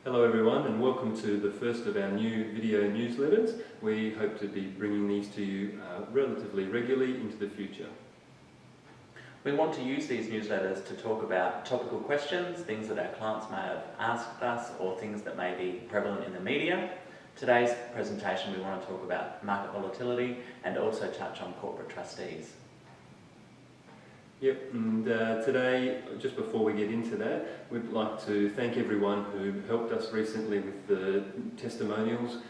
Hello everyone, and welcome to the first of our new video newsletters. We hope to be bringing these to you relatively regularly into the future. We want to use these newsletters to talk about topical questions, things that our clients may have asked us, or things that may be prevalent in the media. Today's presentation we want to talk about market volatility and also touch on corporate trustees. Yep, and today, just before we get into that, we'd like to thank everyone who helped us recently with the testimonials,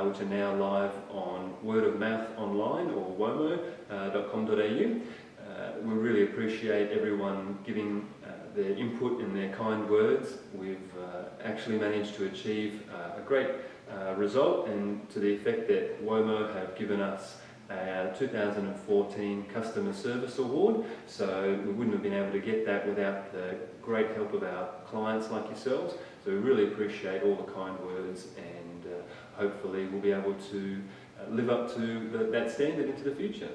which are now live on Word of Mouth Online or womo.com.au. We really appreciate everyone giving their input and their kind words. We've actually managed to achieve a great result, and to the effect that WOMO have given us our 2014 Customer Service Award, so we wouldn't have been able to get that without the great help of our clients like yourselves. So we really appreciate all the kind words, and hopefully we'll be able to live up to that standard into the future.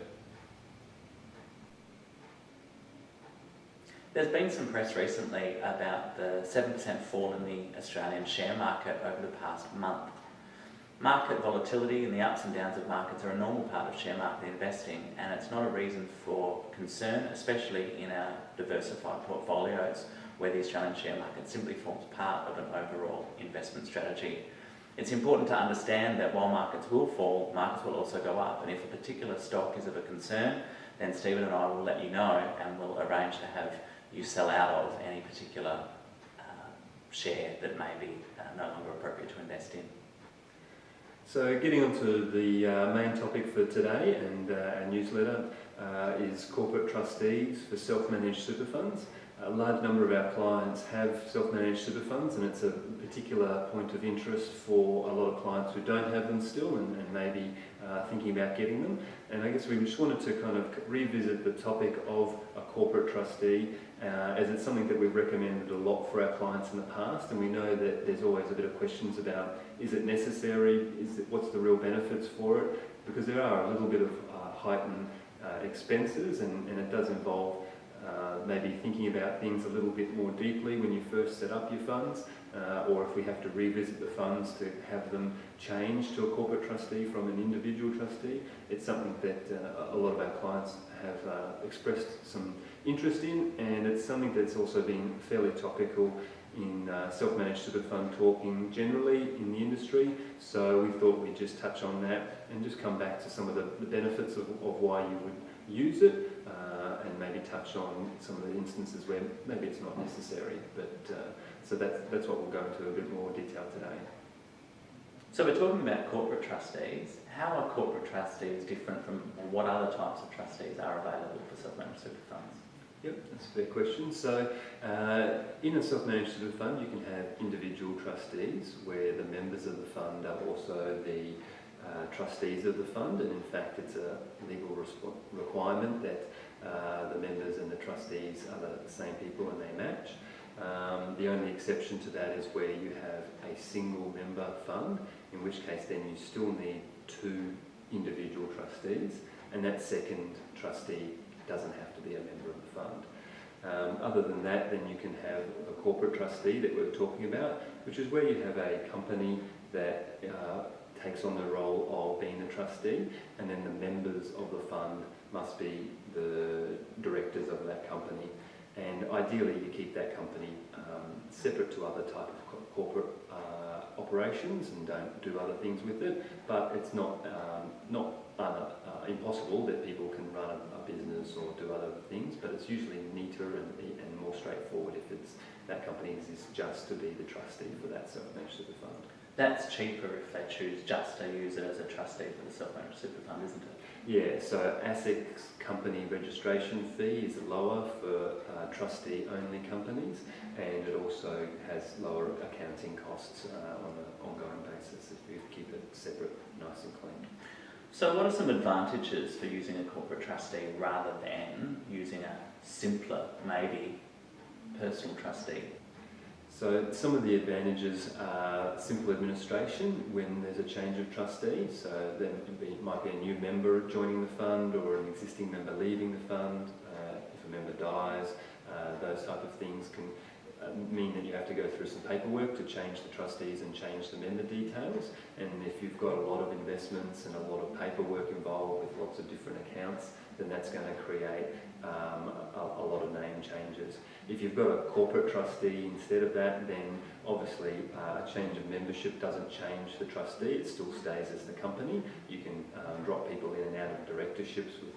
There's been some press recently about the 7% fall in the Australian share market over the past month. Market volatility and the ups and downs of markets are a normal part of share market investing, and it's not a reason for concern, especially in our diversified portfolios where the Australian share market simply forms part of an overall investment strategy. It's important to understand that while markets will fall, markets will also go up, and if a particular stock is of a concern, then Stephen and I will let you know, and we'll arrange to have you sell out of any particular share that may be no longer appropriate to invest in. So getting on to the main topic for today, and our newsletter is Corporate Trustees for Self Managed Super Funds. A large number of our clients have self-managed super funds, and it's a particular point of interest for a lot of clients who don't have them still and maybe thinking about getting them. And I guess we just wanted to kind of revisit the topic of a corporate trustee, as it's something that we've recommended a lot for our clients in the past, and we know that there's always a bit of questions about, is it necessary, what's the real benefits for it, because there are a little bit of heightened expenses, and it does involve maybe thinking about things a little bit more deeply when you first set up your funds, or if we have to revisit the funds to have them change to a corporate trustee from an individual trustee. It's something that a lot of our clients have expressed some interest in, and it's something that's also been fairly topical in self-managed super fund talking generally in the industry. So we thought we'd just touch on that and just come back to some of the benefits of why you would use it, and maybe touch on some of the instances where maybe it's not necessary. But so that's what we'll go into a bit more detail today. So we're talking about corporate trustees. How are corporate trustees different from what other types of trustees are available for self-managed super funds? Yep, that's a fair question. So in a self-managed super fund you can have individual trustees where the members of the fund are also the trustees of the fund, and in fact it's a legal requirement that the members and the trustees are the same people and they match. The only exception to that is where you have a single member fund, in which case then you still need two individual trustees, and that second trustee doesn't have to be a member of the fund. Other than that, then you can have a corporate trustee that we're talking about, which is where you have a company that takes on the role of being a trustee, and then the members of the fund must be the directors of that company. And ideally you keep that company separate to other type of corporate operations and don't do other things with it, but it's not impossible that people can run a business or do other things, but it's usually neater and more straightforward if that company exists just to be the trustee for that self-managed super fund. That's cheaper if they choose just to use it as a trustee for the self-managed super fund, isn't it? Yeah, so ASIC's company registration fee is lower for trustee-only companies, and it also has lower accounting costs on an ongoing basis if you keep it separate, nice and clean. So what are some advantages for using a corporate trustee rather than using a simpler, maybe, personal trustee? So some of the advantages are simple administration when there's a change of trustee. So then it might be a new member joining the fund or an existing member leaving the fund. If a member dies, those type of things can mean that you have to go through some paperwork to change the trustees and change the member details. And if you've got a lot of investments and a lot of paperwork involved with lots of different accounts, then that's going to create a lot of name changes. If you've got a corporate trustee instead of that, then obviously a change of membership doesn't change the trustee, it still stays as the company. You can drop people in and out of directorships with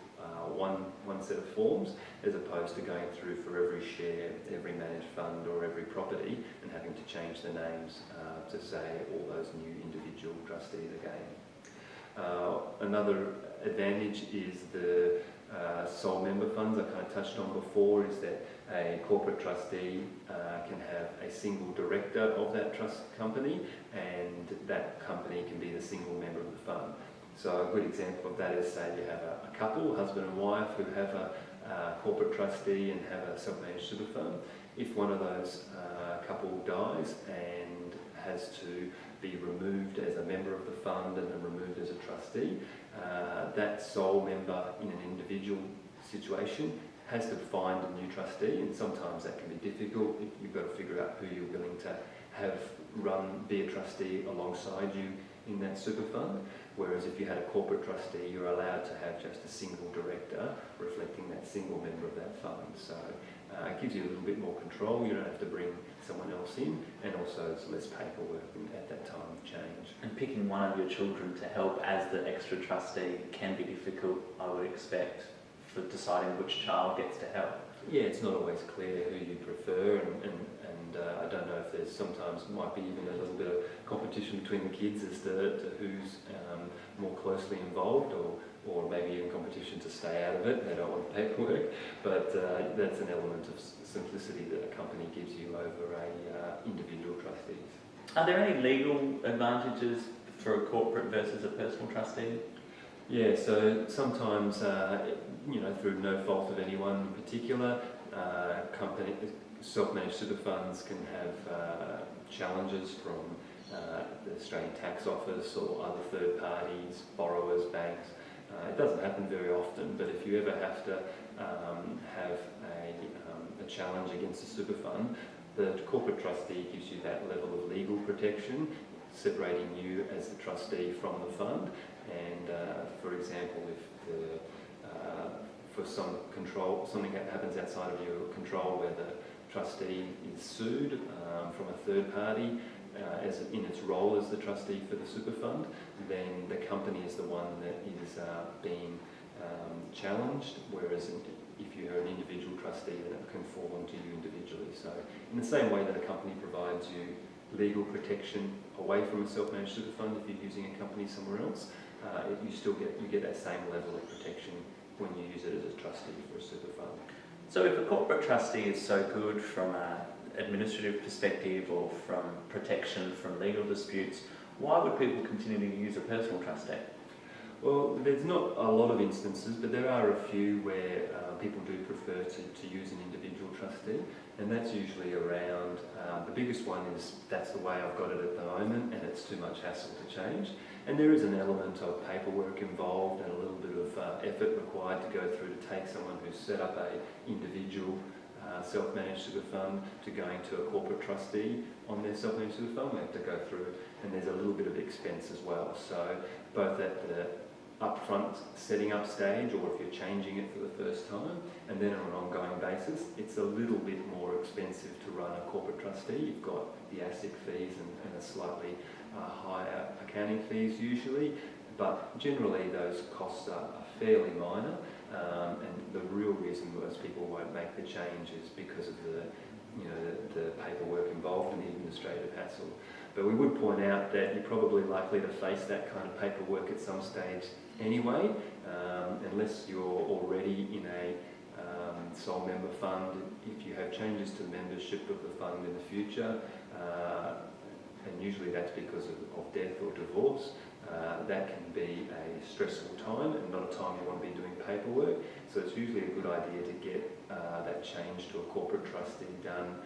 one set of forms, as opposed to going through for every share, every managed fund or every property and having to change the names to say all those new individual trustees again. Another advantage is the sole member funds I kind of touched on before, is that a corporate trustee can have a single director of that trust company, and that company can be the single member of the fund. So a good example of that is, say you have a couple, husband and wife, who have a corporate trustee and have a self-managed super fund. If one of those couple dies and has to be removed as a member of the fund and then removed as a trustee, that sole member in an individual situation has to find a new trustee, and sometimes that can be difficult. You've got to figure out who you're willing to have be a trustee alongside you in that super fund. Whereas if you had a corporate trustee, you're allowed to have just a single director reflecting that single member of that fund. So it gives you a little bit more control. You don't have to bring someone else in, and also it's less paperwork at that time of change. And picking one of your children to help as the extra trustee can be difficult, I would expect, for deciding which child gets to help. Yeah, it's not always clear who you prefer, and I don't know if there's sometimes might be even a little bit of competition between the kids as to who's more closely involved, or maybe even competition to stay out of it. They don't want the paperwork, but that's an element of simplicity that a company gives you over individual trustees. Are there any legal advantages for a corporate versus a personal trustee? Yeah, so sometimes, through no fault of anyone in particular, self-managed super funds can have challenges from the Australian Tax Office or other third parties, borrowers, banks. It doesn't happen very often, but if you ever have to have a challenge against a super fund, the corporate trustee gives you that level of legal protection, separating you as the trustee from the fund. And for example, if for something that happens outside of your control, where the trustee is sued from a third party as in its role as the trustee for the super fund, then the company is the one that is being challenged, whereas if you're an individual trustee, then it can fall onto you individually. So in the same way that a company provides you legal protection away from a self-managed super fund if you're using a company somewhere else, you get that same level of protection when you use it as a trustee for a super fund. So if a corporate trustee is so good from an administrative perspective or from protection from legal disputes, why would people continue to use a personal trustee? Well, there's not a lot of instances, but there are a few where people do prefer to use an individual trustee, and that's usually around, the biggest one is that's the way I've got it at the moment and it's too much hassle to change. And there is an element of paperwork involved and a little bit of effort required to go through to take someone who's set up a individual self-managed super fund to going to a corporate trustee on their self-managed super fund. We have to go through, and there's a little bit of expense as well. So both at the upfront setting up stage, or if you're changing it for the first time, and then on an ongoing basis, it's a little bit more expensive to run a corporate trustee. You've got the ASIC fees and a slightly higher accounting fees usually, but generally those costs are fairly minor, and the real reason most people won't make the change is because of the paperwork involved and the administrative hassle. But we would point out that you're probably likely to face that kind of paperwork at some stage anyway, unless you're already in a sole member fund. If you have changes to membership of the fund in the future, and usually that's because of death or divorce, that can be a stressful time and not a time you want to be doing paperwork. So it's usually a good idea to get that change to a corporate trustee done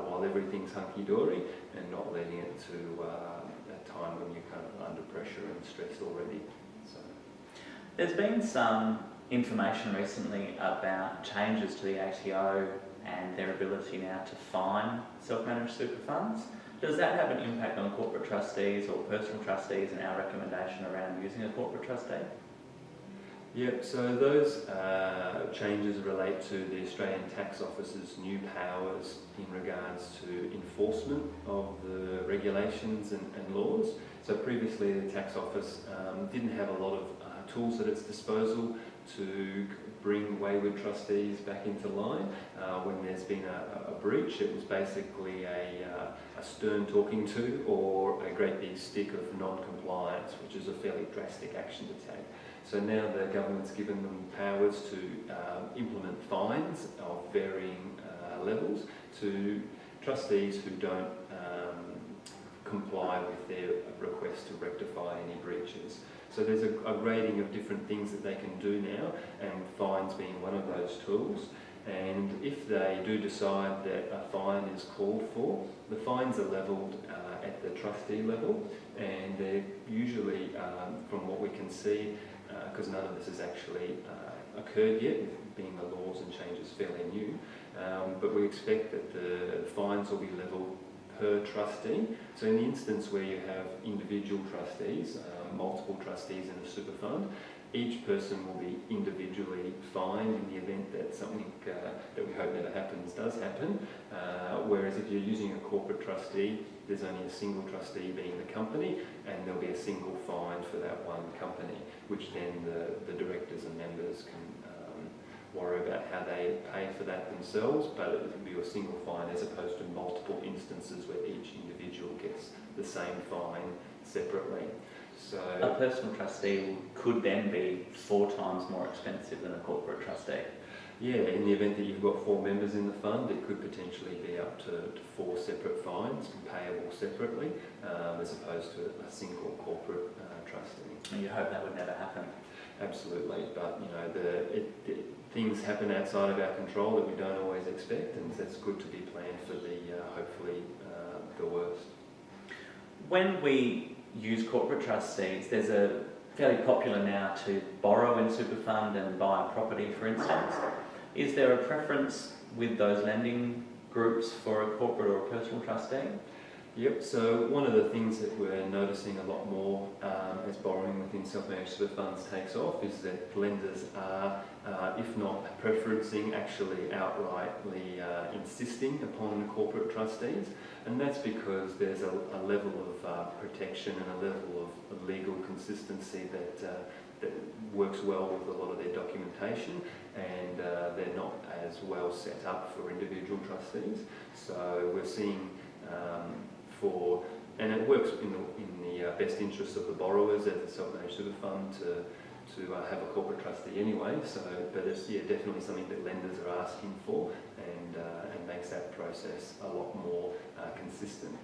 while everything's hunky-dory, and not letting it to a time when you're kind of under pressure and stressed already. So there's been some information recently about changes to the ATO and their ability now to fine self-managed super funds. Does that have an impact on corporate trustees or personal trustees and our recommendation around using a corporate trustee? Yep, so those changes relate to the Australian Tax Office's new powers in regards to enforcement of the regulations and laws. So previously the Tax Office didn't have a lot of tools at its disposal to bring wayward trustees back into line. When there's been a breach, it was basically a stern talking to or a great big stick of non-compliance, which is a fairly drastic action to take. So now the government's given them powers to implement fines of varying levels to trustees who don't comply with their request to rectify any breaches. So there's a grading of different things that they can do now, and fines being one of those tools. And if they do decide that a fine is called for, the fines are levelled at the trustee level, and they're usually, from what we can see, because none of this has actually occurred yet, being the laws and changes fairly new, but we expect that the fines will be levelled per trustee. So in the instance where you have individual trustees, multiple trustees in a super fund, each person will be individually fined in the event that something that we hope never happens does happen. Whereas if you're using a corporate trustee, there's only a single trustee being the company, and there'll be a single fine for that one company, which then the directors and members can worry about how they pay for that themselves, but it will be a single fine as opposed to multiple instances where each individual gets the same fine separately. So a personal trustee could then be 4 times more expensive than a corporate trustee. Yeah, in the event that you've got 4 members in the fund, it could potentially be up to 4 separate fines payable separately, as opposed to a single corporate trustee. And you hope that would never happen. Absolutely, but you know, things happen outside of our control that we don't always expect, and it's good to be planned for the hopefully the worst. When we use corporate trustees, there's a fairly popular now to borrow in super fund and buy a property, for instance. Is there a preference with those lending groups for a corporate or a personal trustee? Yep, so one of the things that we're noticing a lot more as borrowing within self-managed super funds takes off is that lenders are, if not preferencing, actually outrightly insisting upon corporate trustees, and that's because there's a level of protection and a level of legal consistency that works well with a lot of their documentation, and they're not as well set up for individual trustees. So we're seeing and it works in the best interests of the borrowers as a self-managed super fund to have a corporate trustee anyway. So, but it's definitely something that lenders are asking for, and makes that process a lot more consistent.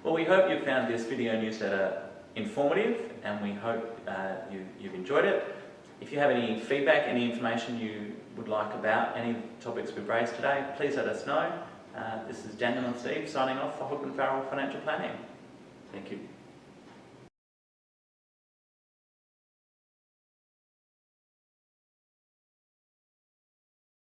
Well, we hope you found this video newsletter informative, and we hope you've enjoyed it. If you have any feedback, any information you would like about any topics we've raised today, please let us know. This is Daniel and Steve signing off for Hogben Farrell Financial Planning. Thank you.